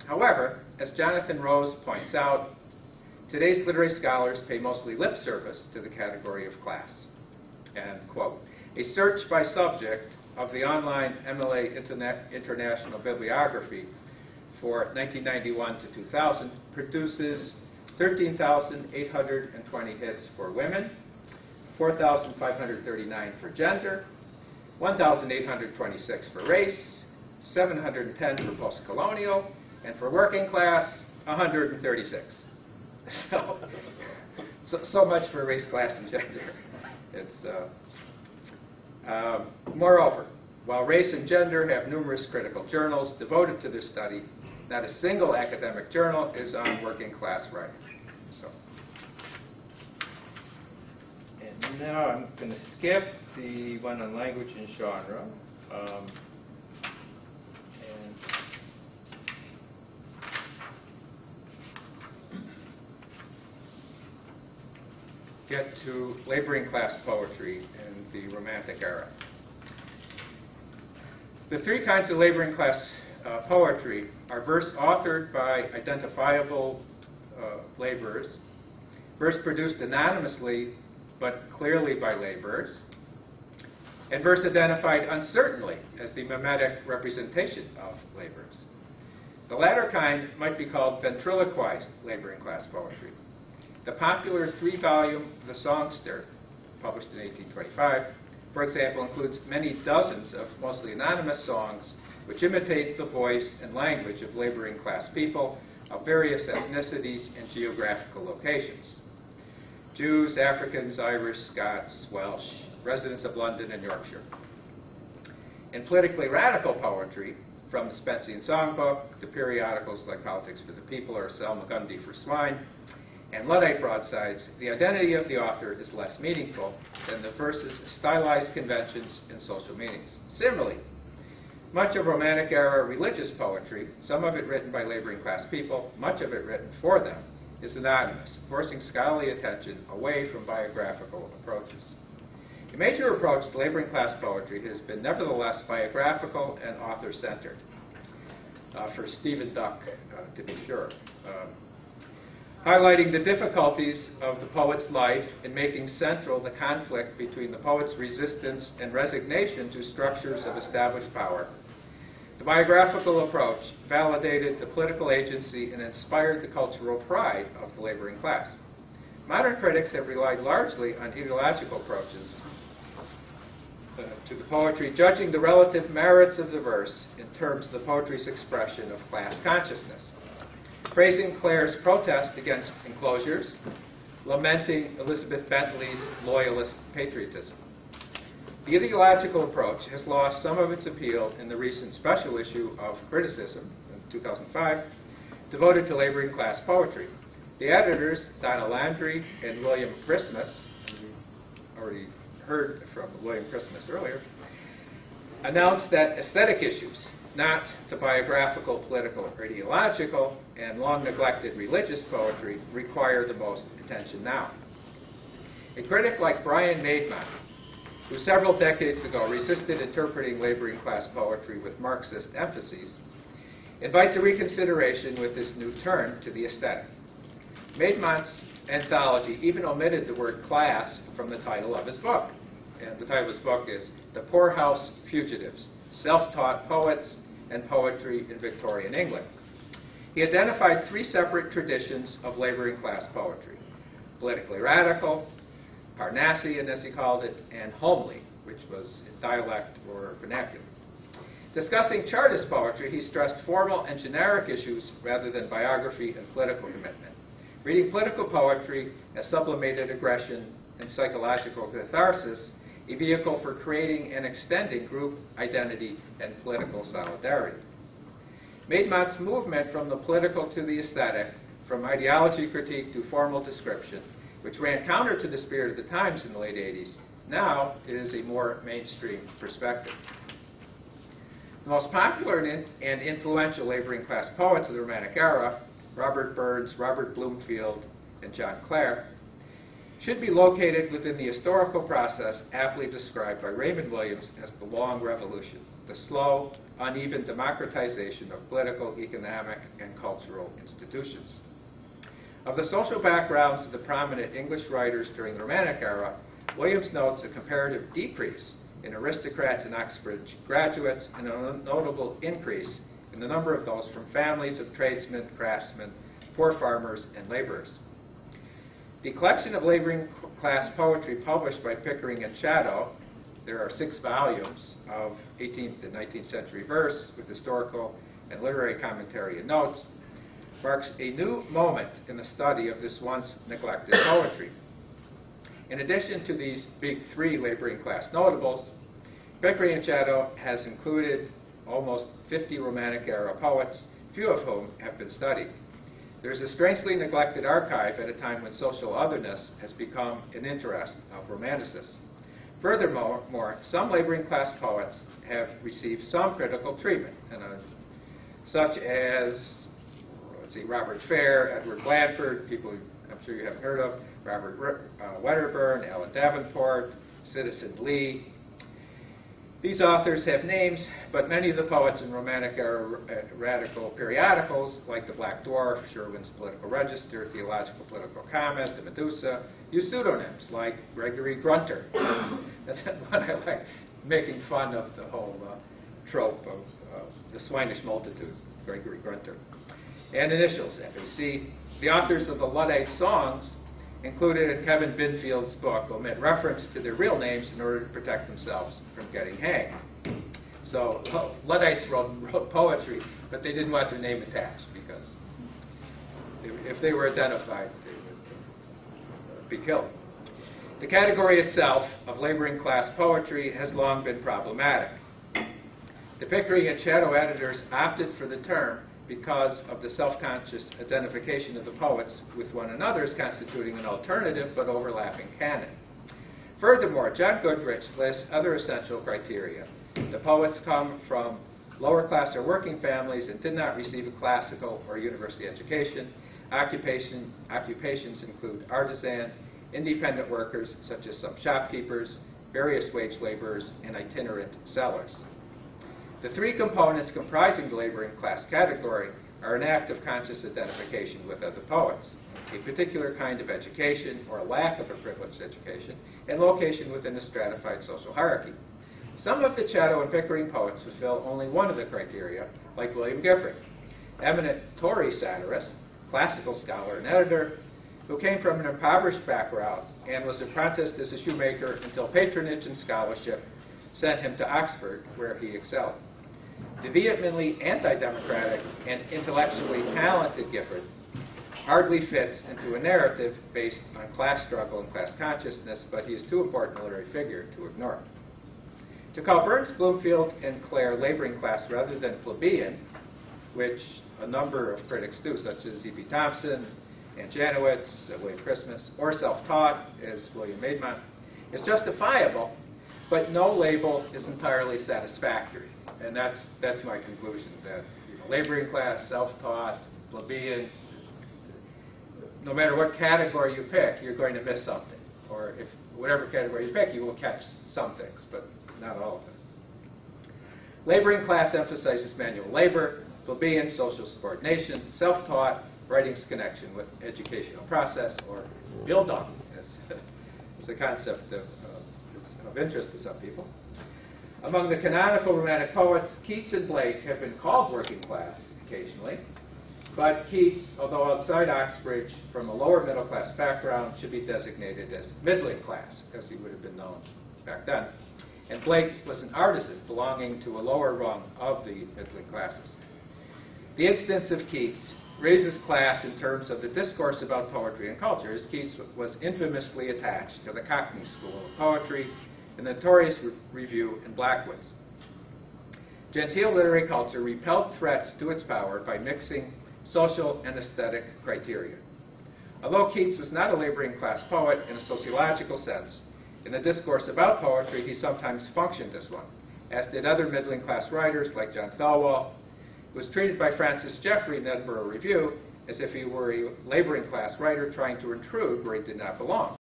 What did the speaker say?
However, as Jonathan Rose points out, today's literary scholars pay mostly lip service to the category of class. And, quote, a search by subject of the online MLA International Bibliography for 1991 to 2000 produces 13,820 hits for women, 4,539 for gender, 1,826 for race, 710 for post-colonial, and for working class, 136. So much for race, class, and gender. Moreover, while race and gender have numerous critical journals devoted to their study, not a single academic journal is on working class writing. And now I'm going to skip the one on language and genre. And get to laboring class poetry in the Romantic era. The three kinds of laboring class poetry are verse authored by identifiable laborers, verse produced anonymously but clearly by laborers, and verse identified uncertainly as the mimetic representation of laborers. The latter kind might be called ventriloquized laboring class poetry. The popular 3-volume The Songster, published in 1825, for example, includes many dozens of mostly anonymous songs which imitate the voice and language of laboring class people of various ethnicities and geographical locations: Jews, Africans, Irish, Scots, Welsh, residents of London and Yorkshire. In politically radical poetry, from the Spencean Songbook to periodicals like Politics for the People or Selma Gundy for Swine, and Luddite broadsides, the identity of the author is less meaningful than the verse's stylized conventions and social meanings. Similarly, much of Romantic-era religious poetry, some of it written by laboring class people, much of it written for them, is anonymous, forcing scholarly attention away from biographical approaches. A major approach to laboring class poetry has been nevertheless biographical and author-centered, for Stephen Duck, to be sure. Highlighting the difficulties of the poet's life in making central the conflict between the poet's resistance and resignation to structures of established power. The biographical approach validated the political agency and inspired the cultural pride of the laboring class. Modern critics have relied largely on ideological approaches to the poetry, judging the relative merits of the verse in terms of the poetry's expression of class consciousness, praising Clare's protest against enclosures, lamenting Elizabeth Bentley's loyalist patriotism. The ideological approach has lost some of its appeal in the recent special issue of Criticism, in 2005, devoted to laboring class poetry. The editors, Donna Landry and William Christmas, we already heard from William Christmas earlier, announced that aesthetic issues, not the biographical, political, or ideological, and long-neglected religious poetry, require the most attention now. A critic like Brian Maidment, who several decades ago resisted interpreting laboring class poetry with Marxist emphases, invites a reconsideration with this new turn to the aesthetic. Maidment's anthology even omitted the word class from the title of his book. And the title of his book is The Poorhouse Fugitives, Self-Taught Poets and Poetry in Victorian England. He identified three separate traditions of laboring class poetry: politically radical, Parnassian, as he called it, and homely, which was dialect or vernacular. Discussing Chartist poetry, he stressed formal and generic issues rather than biography and political commitment, reading political poetry as sublimated aggression and psychological catharsis, a vehicle for creating and extending group identity and political solidarity. Maidment's movement from the political to the aesthetic, from ideology critique to formal description, which ran counter to the spirit of the times in the late 80s, now is a more mainstream perspective. The most popular and influential laboring class poets of the Romantic era, Robert Burns, Robert Bloomfield, and John Clare, should be located within the historical process aptly described by Raymond Williams as the Long Revolution, the slow, uneven democratization of political, economic, and cultural institutions. Of the social backgrounds of the prominent English writers during the Romantic era, Williams notes a comparative decrease in aristocrats and Oxbridge graduates and a notable increase in the number of those from families of tradesmen, craftsmen, poor farmers, and laborers. The collection of laboring class poetry published by Pickering and Chatto, there are 6 volumes of 18th and 19th century verse with historical and literary commentary and notes, marks a new moment in the study of this once neglected poetry. In addition to these big 3 laboring class notables, Pickering and Chatto has included almost 50 Romantic era poets, few of whom have been studied. There's a strangely neglected archive at a time when social otherness has become an interest of romanticists. Furthermore, some laboring class poets have received some critical treatment, such as, Robert Fair, Edward Blandford, people I'm sure you haven't heard of, Robert Wedderburn, Alan Davenport, Citizen Lee. These authors have names, but many of the poets in Romantic era radical periodicals, like the Black Dwarf, Sherwin's Political Register, Theological Political Comment, the Medusa, use pseudonyms like Gregory Grunter. That's one I like, making fun of the whole trope of the swinish multitude, Gregory Grunter. And initials, FAC. The authors of the Luddite songs included in Kevin Binfield's book omit reference to their real names in order to protect themselves from getting hanged. So Luddites wrote poetry, but they didn't want their name attached because if they were identified, they would be killed. The category itself of laboring class poetry has long been problematic. The Pickering and Chatto editors opted for the term because of the self-conscious identification of the poets with one another as constituting an alternative but overlapping canon. Furthermore, John Goodrich lists other essential criteria. The poets come from lower class or working families and did not receive a classical or university education. Occupations include artisan, independent workers such as some shopkeepers, various wage laborers, and itinerant sellers. The 3 components comprising the laboring class category are an act of conscious identification with other poets, a particular kind of education or a lack of a privileged education, and location within a stratified social hierarchy. Some of the Chatto and Pickering poets fulfill only one of the criteria, like William Gifford, eminent Tory satirist, classical scholar and editor, who came from an impoverished background and was apprenticed as a shoemaker until patronage and scholarship sent him to Oxford, where he excelled. The vehemently anti-democratic and intellectually talented Gifford hardly fits into a narrative based on class struggle and class consciousness, but he is too important a literary figure to ignore. To call Burns, Bloomfield, and Clare laboring class rather than plebeian, which a number of critics do, such as E.P. Thompson, Ann Janowitz, William Christmas, or self-taught, as William Maidmont, is justifiable, but no label is entirely satisfactory. And that's my conclusion, that laboring class, self-taught, plebeian, no matter what category you pick, you're going to miss something. Or if whatever category you pick, you will catch some things, but not all of them. Laboring class emphasizes manual labor, plebeian, social subordination, self-taught, writing's connection with educational process, or Bildung, as a concept of interest to some people. Among the canonical Romantic poets, Keats and Blake have been called working class occasionally, but Keats, although outside Oxbridge from a lower middle class background, should be designated as middling class, as he would have been known back then. And Blake was an artisan belonging to a lower rung of the middling classes. The instance of Keats raises class in terms of the discourse about poetry and culture, as Keats was infamously attached to the Cockney School of Poetry and the notorious Review in Blackwood's. Genteel literary culture repelled threats to its power by mixing social and aesthetic criteria. Although Keats was not a laboring class poet in a sociological sense, in the discourse about poetry he sometimes functioned as one, as did other middling class writers like John Thelwall, who was treated by Francis Jeffrey in the Edinburgh Review as if he were a laboring class writer trying to intrude where he did not belong.